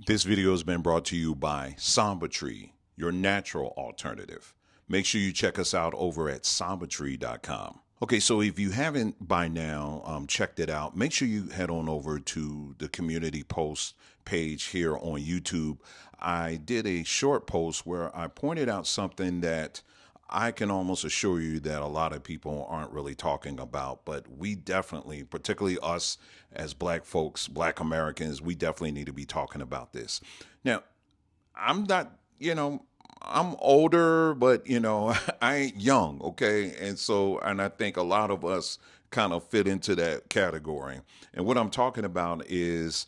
This video has been brought to you by Samba Tree, your natural alternative. Make sure you check us out over at sambatree.com. Okay, so if you haven't by now checked it out, make sure you head on over to the community post page here on YouTube. I did a short post where I pointed out something that I can almost assure you that a lot of people aren't really talking about, but we definitely, particularly us as black folks, black Americans, we definitely need to be talking about this. Now, I'm not, I'm older, but, I ain't young, okay? And I think a lot of us kind of fit into that category. And what I'm talking about is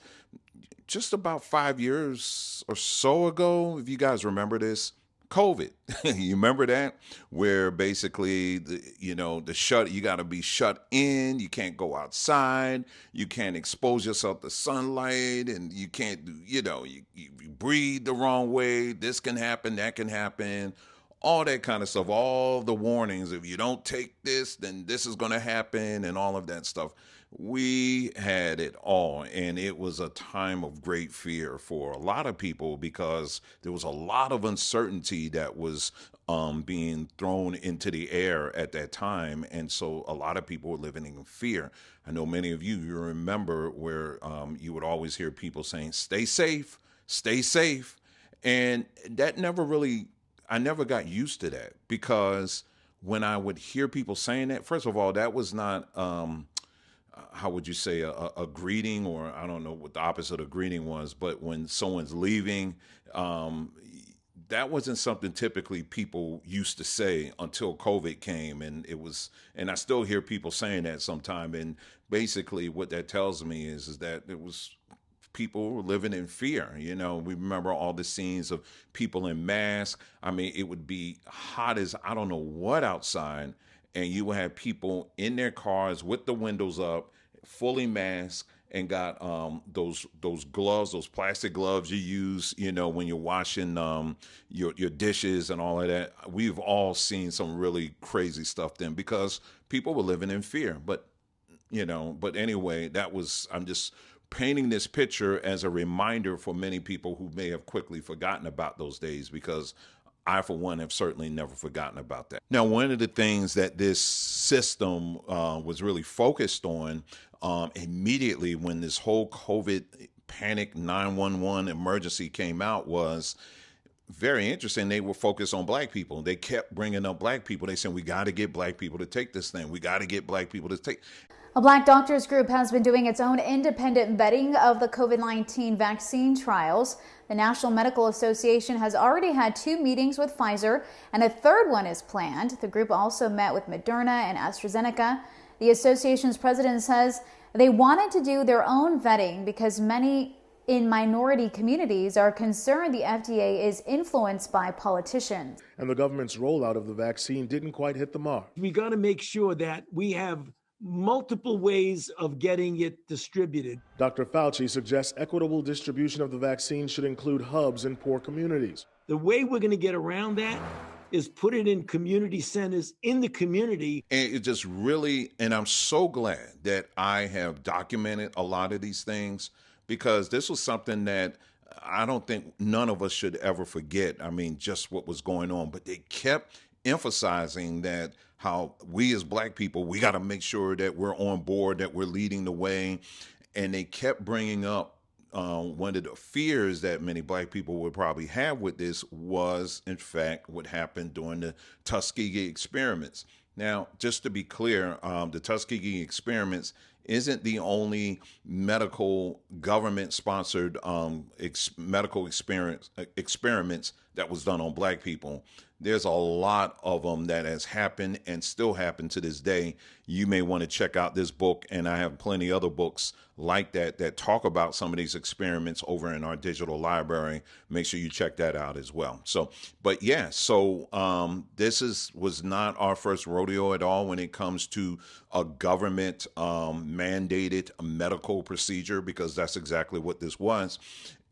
just about 5 years or so ago, if you guys remember this, COVID. You remember that? Where basically, you got to be shut in. You can't go outside. You can't expose yourself to sunlight, and you can't do, you breathe the wrong way. This can happen, that can happen, all that kind of stuff. All the warnings. If you don't take this, then this is going to happen, and all of that stuff. We had it all, and it was a time of great fear for a lot of people because there was a lot of uncertainty that was being thrown into the air at that time, and so a lot of people were living in fear. I know many of you remember where you would always hear people saying, stay safe, and that I never got used to that, because when I would hear people saying that, first of all, that was not how would you say, a greeting, or I don't know what the opposite of greeting was, but when someone's leaving, that wasn't something typically people used to say until COVID came. And I still hear people saying that sometime. And basically what that tells me is that it was people living in fear. We remember all the scenes of people in masks. I mean, it would be hot as I don't know what outside, and you will have people in their cars with the windows up, fully masked, and got those gloves, those plastic gloves you use, when you're washing your dishes and all of that. We've all seen some really crazy stuff then because people were living in fear. But anyway, I'm just painting this picture as a reminder for many people who may have quickly forgotten about those days, because I, for one, have certainly never forgotten about that. Now, one of the things that this system was really focused on immediately when this whole COVID panic 911 emergency came out was very interesting. They were focused on black people. They kept bringing up black people. They said, we got to get black people to take this thing. We got to get black people to take. A Black doctors group has been doing its own independent vetting of the COVID-19 vaccine trials. The National Medical Association has already had 2 meetings with Pfizer, and a third one is planned. The group also met with Moderna and AstraZeneca. The association's president says they wanted to do their own vetting because many in minority communities are concerned the FDA is influenced by politicians. And the government's rollout of the vaccine didn't quite hit the mark. We got to make sure that we have multiple ways of getting it distributed. Dr. Fauci suggests equitable distribution of the vaccine should include hubs in poor communities. The way we're going to get around that is put it in community centers in the community. And it just really, and I'm so glad that I have documented a lot of these things, because this was something that I don't think none of us should ever forget. I mean, just what was going on, but they kept emphasizing that how we as black people, we got to make sure that we're on board, that we're leading the way. And they kept bringing up one of the fears that many black people would probably have with this was, in fact, what happened during the Tuskegee experiments. Now, just to be clear, the Tuskegee experiments isn't the only medical government-sponsored medical experiments that was done on black people. There's a lot of them that has happened and still happen to this day. You may want to check out this book, and I have plenty other books like that that talk about some of these experiments over in our digital library. Make sure you check that out as well. So this was not our first rodeo at all when it comes to a government mandated medical procedure, because that's exactly what this was.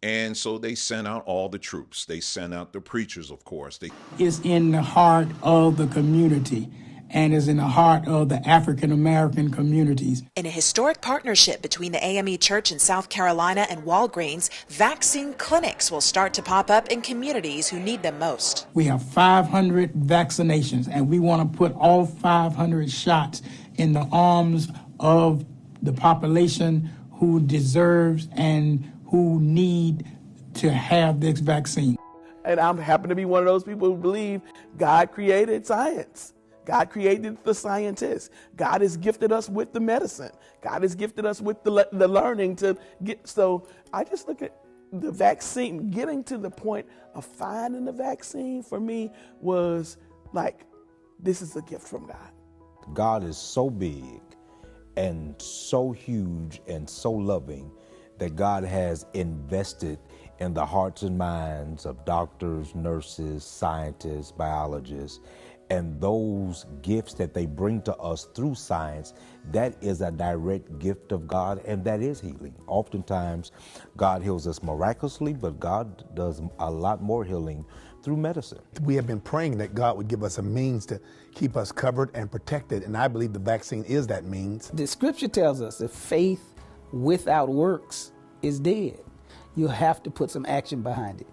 And so they sent out all the troops. They sent out the preachers, of course. It's in the heart of the community. and is in the heart of the African American communities. In a historic partnership between the AME Church in South Carolina and Walgreens, vaccine clinics will start to pop up in communities who need them most. We have 500 vaccinations, and we want to put all 500 shots in the arms of the population who deserves and who need to have this vaccine. And I'm happen to be one of those people who believe God created science. God created the scientists. God has gifted us with the medicine. God has gifted us with the learning to get. So I just look at the vaccine, getting to the point of finding the vaccine for me was like, this is a gift from God. God is so big and so huge and so loving that God has invested in the hearts and minds of doctors, nurses, scientists, biologists, and those gifts that they bring to us through science, that is a direct gift of God, and that is healing. Oftentimes, God heals us miraculously, but God does a lot more healing through medicine. We have been praying that God would give us a means to keep us covered and protected, and I believe the vaccine is that means. The scripture tells us that faith without works is dead. You have to put some action behind it.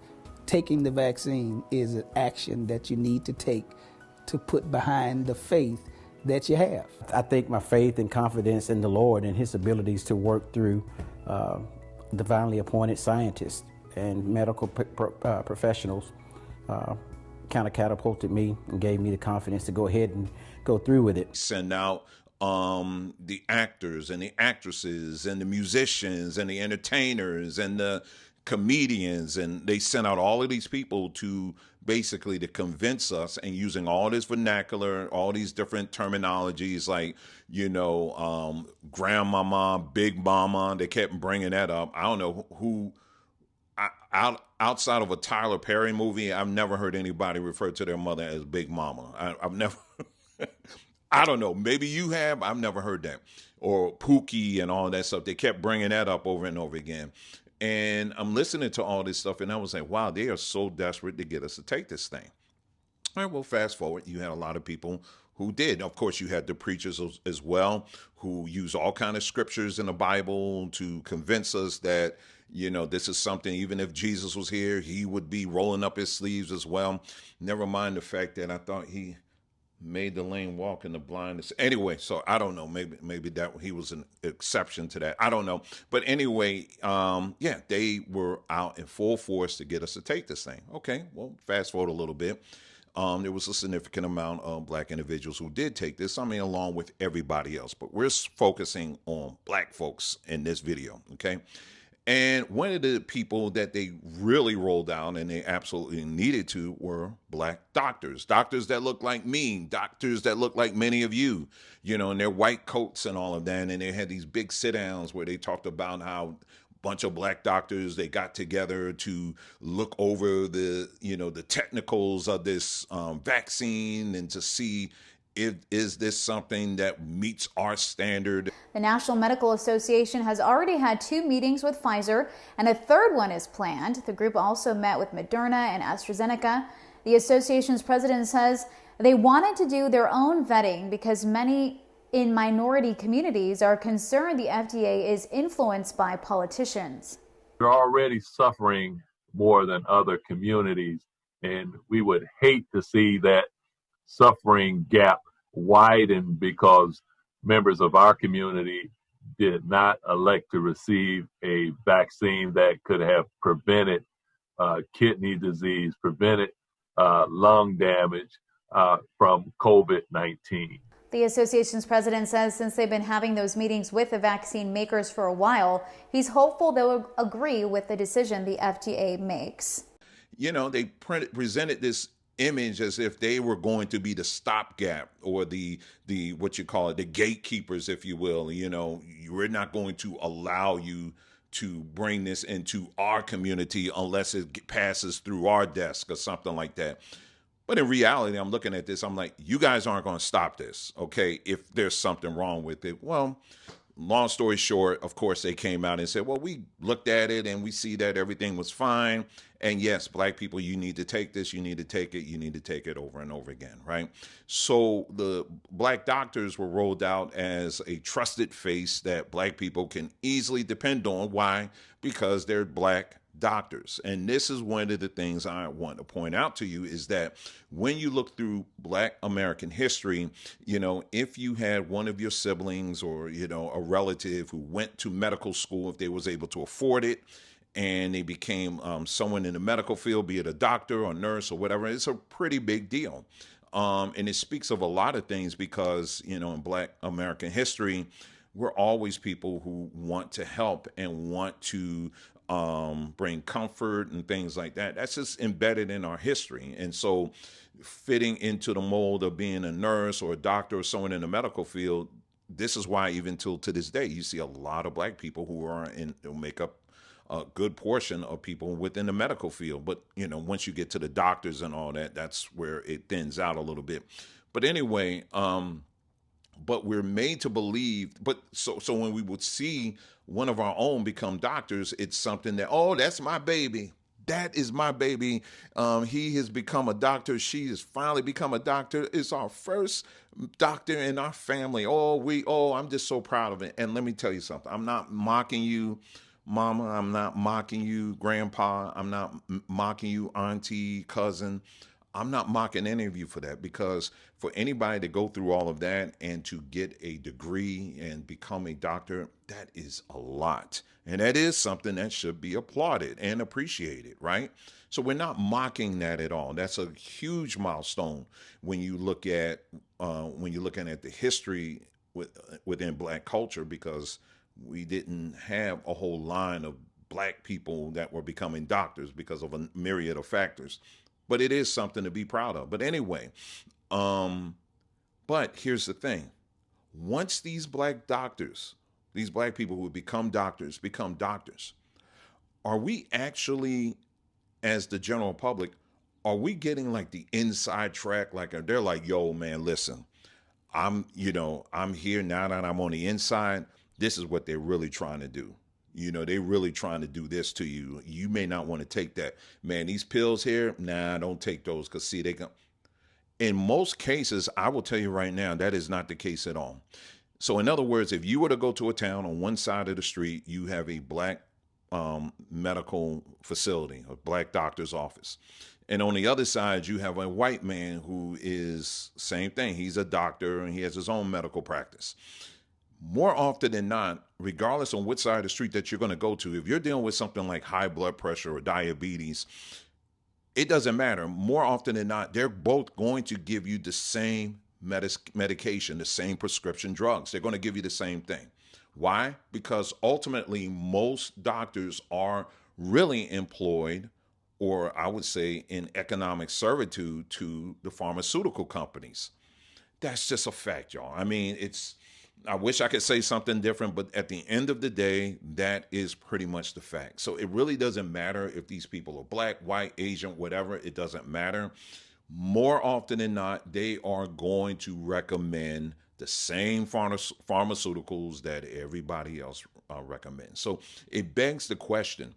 Taking the vaccine is an action that you need to take to put behind the faith that you have. I think my faith and confidence in the Lord and His abilities to work through divinely appointed scientists and medical professionals kind of catapulted me and gave me the confidence to go ahead and go through with it. Send out the actors and the actresses and the musicians and the entertainers and the comedians, and they sent out all of these people to basically to convince us, and using all this vernacular, all these different terminologies like, grandmama, big mama, they kept bringing that up. I don't know who, outside of a Tyler Perry movie, I've never heard anybody refer to their mother as big mama. I've never... I don't know. Maybe you have. I've never heard that. Or Pookie and all that stuff. They kept bringing that up over and over again. And I'm listening to all this stuff, and I was like, wow, they are so desperate to get us to take this thing. All right, well, fast forward. You had a lot of people who did. Of course, you had the preachers as well, who use all kind of scriptures in the Bible to convince us that, this is something, even if Jesus was here, he would be rolling up his sleeves as well. Never mind the fact that I thought he made the lame walk and the blind. Anyway, so I don't know. Maybe that he was an exception to that. I don't know. But anyway, they were out in full force to get us to take this thing. Okay, well, fast forward a little bit. There was a significant amount of black individuals who did take this. I mean, along with everybody else. But we're focusing on black folks in this video, okay? And one of the people that they really rolled out, and they absolutely needed to, were black doctors. Doctors that look like me, doctors that look like many of you, in their white coats and all of that. And they had these big sit-downs where they talked about how a bunch of black doctors, they got together to look over the technicals of this vaccine and to see, is this something that meets our standard? The National Medical Association has already had 2 meetings with Pfizer, and a third one is planned. The group also met with Moderna and AstraZeneca. The association's president says they wanted to do their own vetting because many in minority communities are concerned the FDA is influenced by politicians. They're already suffering more than other communities, and we would hate to see that suffering gap widen because members of our community did not elect to receive a vaccine that could have prevented kidney disease, prevented lung damage from COVID-19. The association's president says since they've been having those meetings with the vaccine makers for a while, he's hopeful they'll agree with the decision the FDA makes. They presented this image as if they were going to be the stopgap or the what you call it, the gatekeepers, if you will. We're not going to allow you to bring this into our community unless it passes through our desk or something like that. But in reality, I'm looking at this, I'm like, you guys aren't going to stop this, okay, if there's something wrong with it. Well, long story short, of course, they came out and said, well, we looked at it and we see that everything was fine. And yes, black people, you need to take this, you need to take it, you need to take it over and over again, right? So the black doctors were rolled out as a trusted face that black people can easily depend on. Why? Because they're black doctors. And this is one of the things I want to point out to you is that when you look through black American history, if you had one of your siblings or, a relative who went to medical school, if they was able to afford it, and they became someone in the medical field, be it a doctor or nurse or whatever, it's a pretty big deal. And it speaks of a lot of things because, in black American history, we're always people who want to help and want to bring comfort and things like that. That's just embedded in our history. And so fitting into the mold of being a nurse or a doctor or someone in the medical field, this is why even till to this day, you see a lot of black people who make up a good portion of people within the medical field. But, once you get to the doctors and all that, that's where it thins out a little bit. But anyway, but we're made to believe, so when we would see one of our own become doctors, it's something that, oh, that's my baby. That is my baby. He has become a doctor. She has finally become a doctor. It's our first doctor in our family. I'm just so proud of it. And let me tell you something. I'm not mocking you, Mama. I'm not mocking you, Grandpa. I'm not mocking you, Auntie, cousin. I'm not mocking any of you for that, because for anybody to go through all of that and to get a degree and become a doctor, that is a lot. And that is something that should be applauded and appreciated, right? So we're not mocking that at all. That's a huge milestone when you look at when you're looking at the history within black culture, because we didn't have a whole line of black people that were becoming doctors because of a myriad of factors. But it is something to be proud of. But anyway, but here's the thing. Once these black doctors, these black people who become doctors, are we actually, as the general public, are we getting like the inside track? Like they're like, yo, man, listen, I'm here now that I'm on the inside. This is what they're really trying to do. They really trying to do this to you. You may not want to take that. Man, these pills here, nah, don't take those, because see, they can. In most cases, I will tell you right now, that is not the case at all. So in other words, if you were to go to a town, on one side of the street, you have a black medical facility, a black doctor's office. And on the other side, you have a white man who is same thing. He's a doctor and he has his own medical practice. More often than not, regardless on which side of the street that you're going to go to, if you're dealing with something like high blood pressure or diabetes, it doesn't matter. More often than not, they're both going to give you the same medication, the same prescription drugs. They're going to give you the same thing. Why? Because ultimately, most doctors are really employed, or I would say in economic servitude to the pharmaceutical companies. That's just a fact, y'all. I mean, I wish I could say something different, but at the end of the day, that is pretty much the fact. So it really doesn't matter if these people are black, white, Asian, whatever. It doesn't matter. More often than not, they are going to recommend the same pharmaceuticals that everybody else recommends. So it begs the question,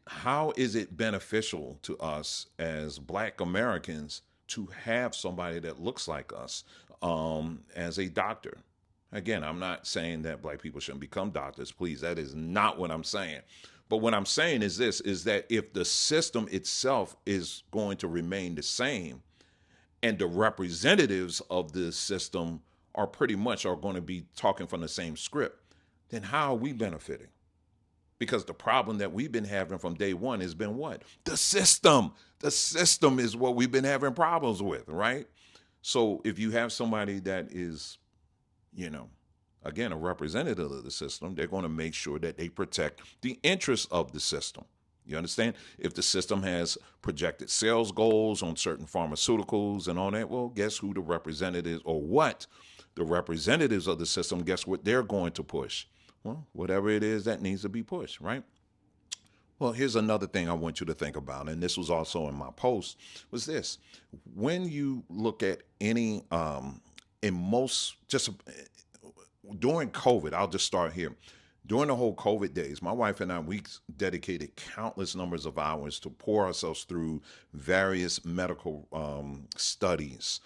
how is it beneficial to us as black Americans to have somebody that looks like us as a doctor? Again, I'm not saying that black people shouldn't become doctors. Please, that is not what I'm saying. But what I'm saying is this, is that if the system itself is going to remain the same and the representatives of the system are going to be talking from the same script, then how are we benefiting? Because the problem that we've been having from day one has been what? The system. The system is what we've been having problems with, right? So if you have somebody that is, again, a representative of the system, they're going to make sure that they protect the interests of the system. You understand? If the system has projected sales goals on certain pharmaceuticals and all that, well, guess who the representatives, or what the representatives of the system, guess what they're going to push? Well, whatever it is that needs to be pushed, right? Well, here's another thing I want you to think about, and this was also in my post, was this. When you look at any, during COVID, I'll just start here. During the whole COVID days, my wife and I, we dedicated countless numbers of hours to pour ourselves through various medical studies.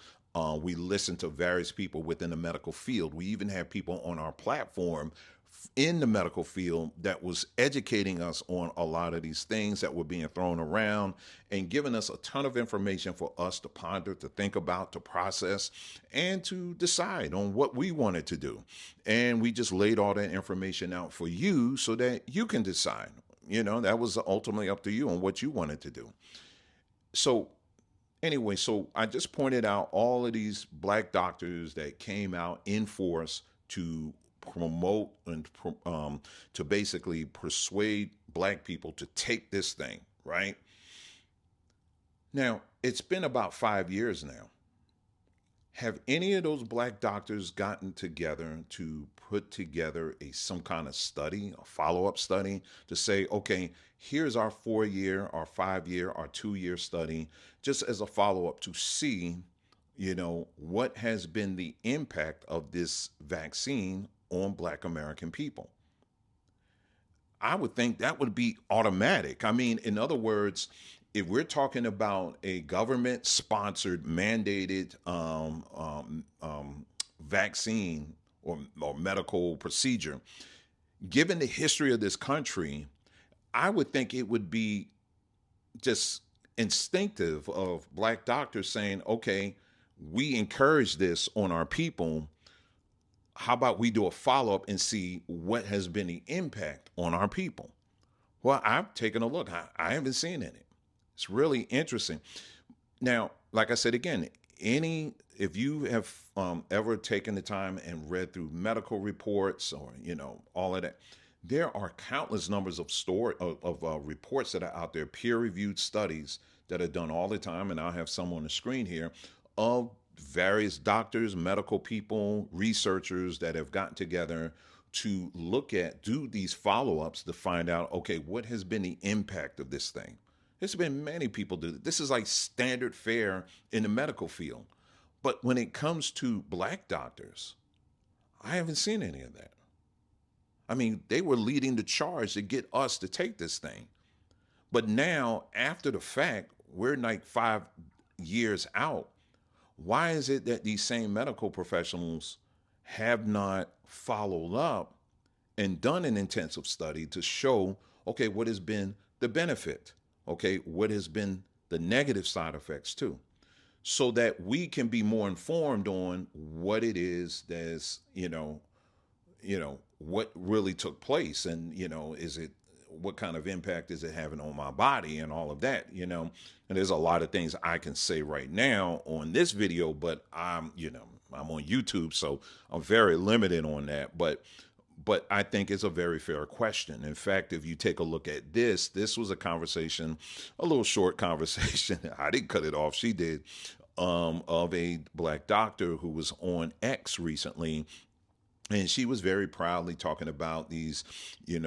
We listened to various people within the medical field. We even had people on our platform in the medical field that was educating us on a lot of these things that were being thrown around and giving us a ton of information for us to ponder, to think about, to process, and to decide on what we wanted to do. And we just laid all that information out for you so that you can decide. You know, that was ultimately up to you on what you wanted to do. So anyway, so I just pointed out all of these black doctors that came out in force to promote and to basically persuade black people to take this thing, right? Now, it's been about 5 years now. Have any of those black doctors gotten together to put together some kind of study, a follow-up study to say, okay, here's our 4-year, our 5-year, our 2-year study, just as a follow-up to see, what has been the impact of this vaccine on black American people? I would think that would be automatic. I mean, in other words, if we're talking about a government-sponsored, mandated vaccine or medical procedure, given the history of this country, I would think it would be just instinctive of black doctors saying, okay, we encourage this on our people. How about we do a follow-up and see what has been the impact on our people? Well, I've taken a look. I haven't seen any. It's really interesting. Now, like I said again, if you have ever taken the time and read through medical reports or all of that, there are countless numbers of reports that are out there, peer-reviewed studies that are done all the time, and I'll have some on the screen here of various doctors, medical people, researchers that have gotten together to do these follow-ups to find out, okay, what has been the impact of this thing? There's been many people do this. This is like standard fare in the medical field. But when it comes to black doctors, I haven't seen any of that. I mean, they were leading the charge to get us to take this thing. But now, after the fact, we're like 5 years out. Why is it that these same medical professionals have not followed up and done an intensive study to show, okay, what has been the benefit? Okay, what has been the negative side effects too? So that we can be more informed on what it is that's, what really took place and, what kind of impact is it having on my body and all of that, and there's a lot of things I can say right now on this video, but I'm on YouTube, so I'm very limited on that. But I think it's a very fair question. In fact, if you take a look at this was a conversation, a little short conversation. I didn't cut it off. She did, of a black doctor who was on X recently. And she was very proudly talking about these, the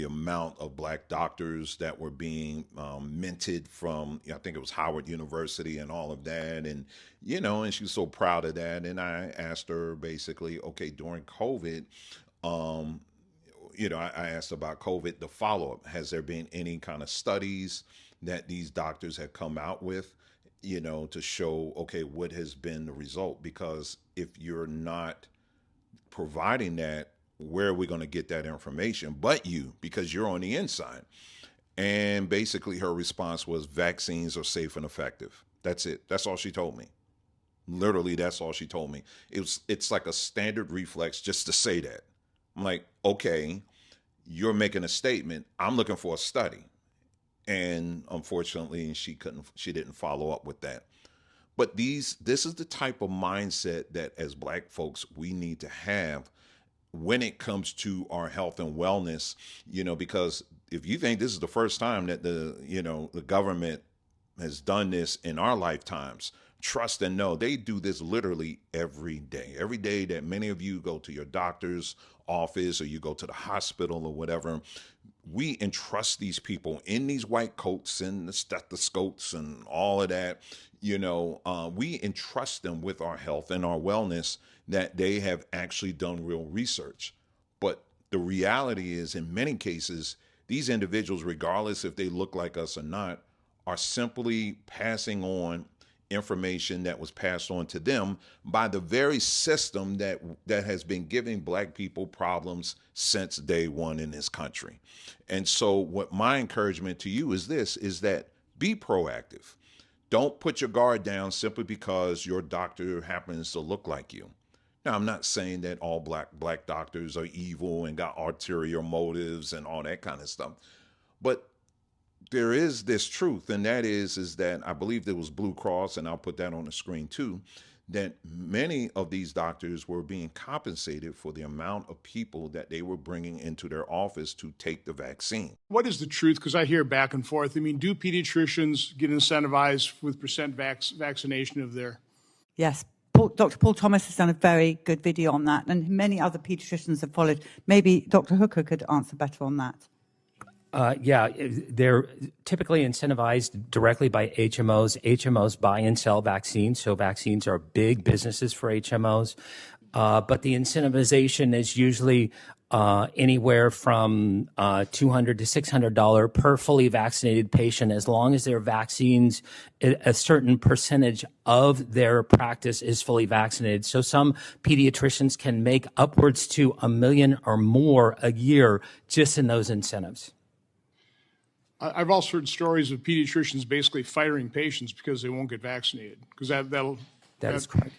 amount of black doctors that were being minted from, I think it was Howard University and all of that. And, and she was so proud of that. And I asked her basically, okay, during COVID, I asked about COVID, the follow-up. Has there been any kind of studies that these doctors have come out with, to show, okay, what has been the result? Because if you're not providing that, where are we going to get that information but you, because you're on the inside? And basically her response was, vaccines are safe and effective. That's it. That's all she told me. Literally, that's all she told me. It's like a standard reflex just to say that. I'm like, okay, you're making a statement. I'm looking for a study. And unfortunately, she didn't follow up with that. But this is the type of mindset that as black folks, we need to have when it comes to our health and wellness, because if you think this is the first time that the government has done this in our lifetimes, trust and know they do this literally every day. Every day that many of you go to your doctor's office or you go to the hospital or whatever, we entrust these people in these white coats and the stethoscopes and all of that, we entrust them with our health and our wellness, that they have actually done real research. But the reality is, in many cases, these individuals, regardless if they look like us or not, are simply passing on information that was passed on to them by the very system that has been giving Black people problems since day one in this country. And so what my encouragement to you is this, is that be proactive. Don't put your guard down simply because your doctor happens to look like you. Now, I'm not saying that all black doctors are evil and got ulterior motives and all that kind of stuff, but there is this truth, and that is that I believe there was Blue Cross, and I'll put that on the screen too, that many of these doctors were being compensated for the amount of people that they were bringing into their office to take the vaccine. What is the truth? Because I hear back and forth. I mean, do pediatricians get incentivized with percent vaccination of their... Yes. Dr. Paul Thomas has done a very good video on that, and many other pediatricians have followed. Maybe Dr. Hooker could answer better on that. Yeah, they're typically incentivized directly by HMOs. HMOs buy and sell vaccines, so vaccines are big businesses for HMOs. But the incentivization is usually anywhere from $200 to $600 per fully vaccinated patient, as long as their vaccines, a certain percentage of their practice is fully vaccinated. So some pediatricians can make upwards to $1 million or more a year just in those incentives. I've also heard stories of pediatricians basically firing patients because they won't get vaccinated, because that is correct.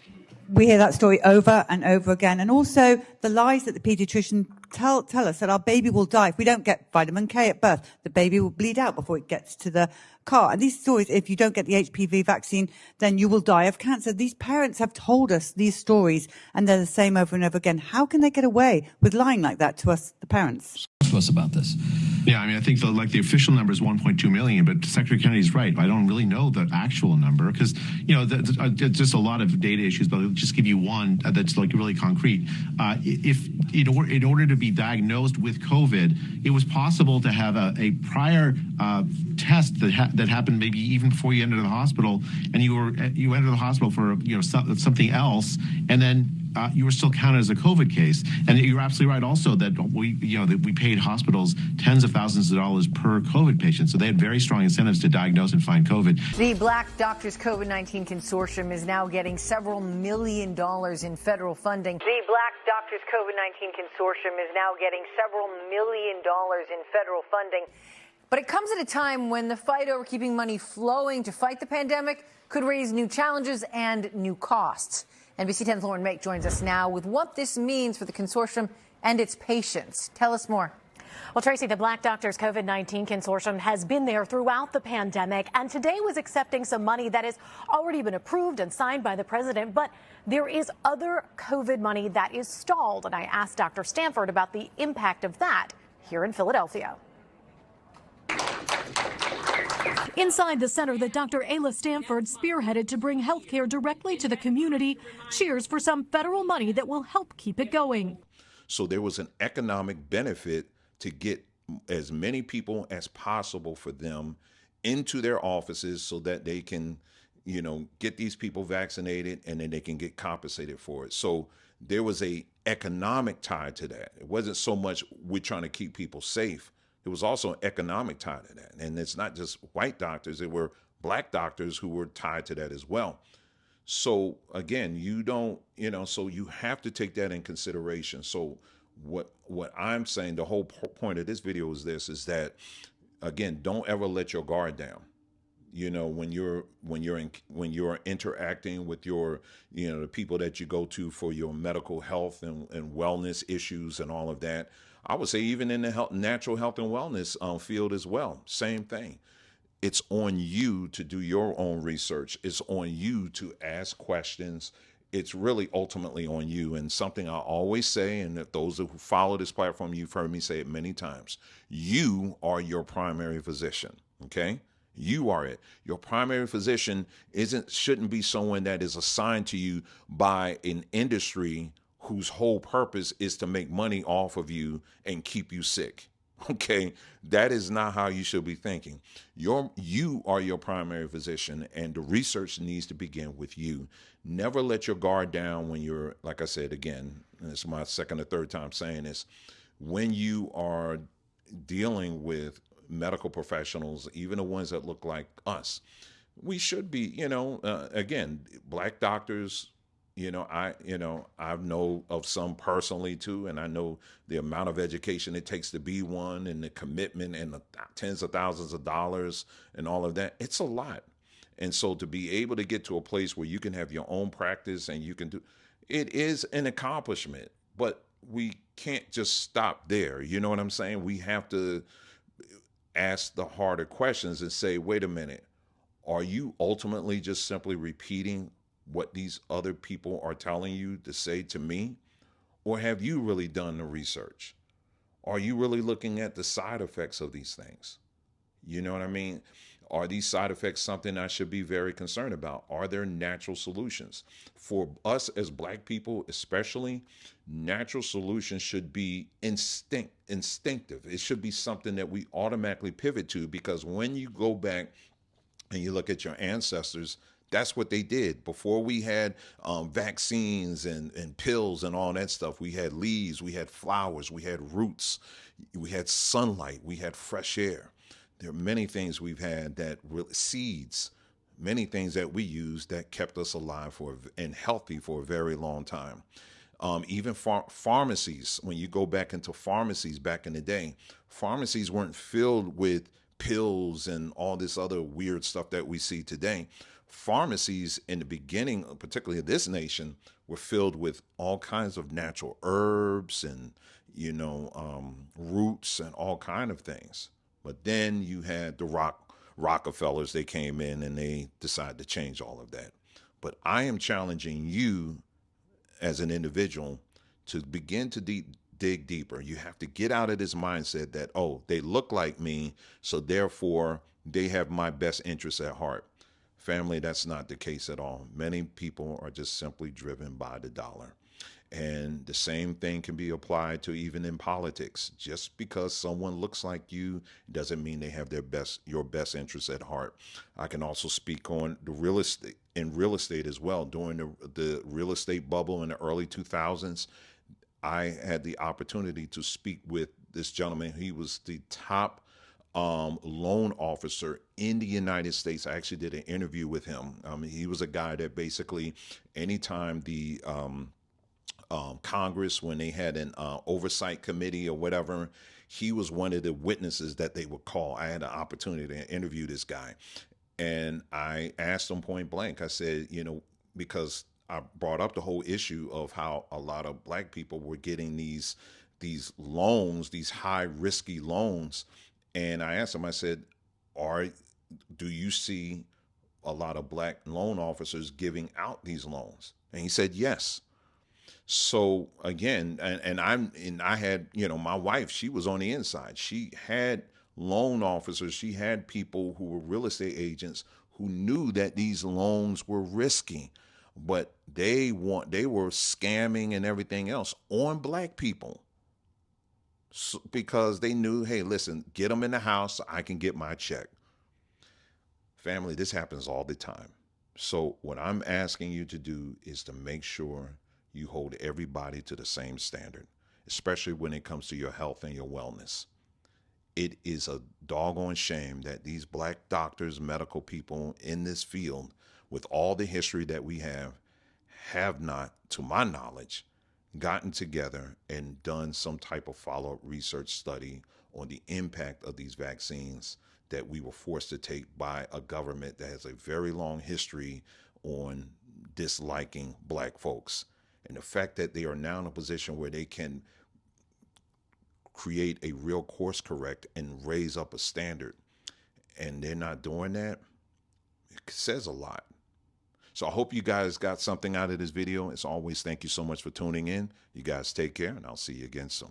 We hear that story over and over again. And also the lies that the pediatrician tell us that our baby will die if we don't get vitamin K at birth. The baby will bleed out before it gets to the car. And these stories, if you don't get the HPV vaccine, then you will die of cancer. These parents have told us these stories, and they're the same over and over again. How can they get away with lying like that to us, the parents? To us about this. Yeah, I mean, I think the official number is 1.2 million, but Secretary Kennedy's right. I don't really know the actual number because, it's just a lot of data issues, but I'll just give you one that's like really concrete. If in order to be diagnosed with COVID, it was possible to have a prior test that happened maybe even before you entered the hospital, and you entered the hospital for something else, and then you were still counted as a COVID case. And you're absolutely right also that we paid hospitals tens of thousands of dollars per COVID patient. So they had very strong incentives to diagnose and find COVID. The Black Doctors COVID-19 Consortium is now getting several $1 million in federal funding. The Black Doctors COVID-19 Consortium is now getting several $1 million in federal funding. But it comes at a time when the fight over keeping money flowing to fight the pandemic could raise new challenges and new costs. NBC 10's Lauren Make joins us now with what this means for the consortium and its patients. Tell us more. Well, Tracy, the Black Doctors COVID-19 Consortium has been there throughout the pandemic and today was accepting some money that has already been approved and signed by the president. But there is other COVID money that is stalled. And I asked Dr. Stanford about the impact of that here in Philadelphia. Inside the center that Dr. Ayla Stanford spearheaded to bring health care directly to the community cheers for some federal money that will help keep it going. So there was an economic benefit to get as many people as possible for them into their offices so that they can, get these people vaccinated and then they can get compensated for it. So there was a economic tie to that. It wasn't so much we're trying to keep people safe. It was also an economic tie to that. And it's not just white doctors, it were black doctors who were tied to that as well. So again, so you have to take that in consideration. So what I'm saying, the whole point of this video is this, is that, again, don't ever let your guard down. When you're interacting with your, the people that you go to for your medical health and wellness issues and all of that. I would say even in the natural health and wellness field as well, same thing. It's on you to do your own research. It's on you to ask questions. It's really ultimately on you. And something I always say, and that those who follow this platform, you've heard me say it many times, you are your primary physician, okay? You are it. Your primary physician shouldn't be someone that is assigned to you by an industry whose whole purpose is to make money off of you and keep you sick. Okay, that is not how you should be thinking. You are your primary physician, and the research needs to begin with you. Never let your guard down when you're, like I said again, and it's my second or third time saying this, when you are dealing with medical professionals, even the ones that look like us. We should be, again, black doctors. I know of some personally too, and I know the amount of education it takes to be one, and the commitment, and the tens of thousands of dollars, and all of that. It's a lot, and so to be able to get to a place where you can have your own practice and you can do, it is an accomplishment. But we can't just stop there. You know what I'm saying? We have to ask the harder questions and say, wait a minute, are you ultimately just simply repeating what these other people are telling you to say to me? Or have you really done the research? Are you really looking at the side effects of these things? You know what I mean? Are these side effects something I should be very concerned about? Are there natural solutions? For us as black people, especially, natural solutions should be instinctive. It should be something that we automatically pivot to, because when you go back and you look at your ancestors, that's what they did. Before we had vaccines and pills and all that stuff, we had leaves, we had flowers, we had roots, we had sunlight, we had fresh air. There are many things we've had that seeds, many things that we used that kept us alive and healthy for a very long time. Even pharmacies, when you go back into pharmacies back in the day, pharmacies weren't filled with pills and all this other weird stuff that we see today. Pharmacies in the beginning, particularly of this nation, were filled with all kinds of natural herbs and, roots and all kind of things. But then you had the Rockefellers, they came in and they decided to change all of that. But I am challenging you as an individual to begin to dig deeper. You have to get out of this mindset that, oh, they look like me, so therefore they have my best interests at heart. Family, that's not the case at all. Many people are just simply driven by the dollar. And the same thing can be applied to even in politics. Just because someone looks like you doesn't mean they have your best interests at heart. I can also speak on the real estate as well. During the real estate bubble in the early 2000s, I had the opportunity to speak with this gentleman. He was the top loan officer in the United States. I actually did an interview with him. He was a guy that basically, anytime the Congress, when they had an oversight committee or whatever, he was one of the witnesses that they would call. I had an opportunity to interview this guy. And I asked him point blank, I said, because I brought up the whole issue of how a lot of black people were getting these loans, these high risky loans. And I asked him, I said, do you see a lot of black loan officers giving out these loans? And he said, yes. So again, and I had, my wife, she was on the inside. She had loan officers. She had people who were real estate agents who knew that these loans were risky, but they were scamming and everything else on black people. Because they knew, hey, listen, get them in the house so I can get my check. Family, this happens all the time. So what I'm asking you to do is to make sure you hold everybody to the same standard, especially when it comes to your health and your wellness. It is a doggone shame that these black doctors, medical people in this field, with all the history that we have not, to my knowledge, gotten together and done some type of follow-up research study on the impact of these vaccines that we were forced to take by a government that has a very long history on disliking black folks. And the fact that they are now in a position where they can create a real course correct and raise up a standard, and they're not doing that, it says a lot. So I hope you guys got something out of this video. As always, thank you so much for tuning in. You guys take care, and I'll see you again soon.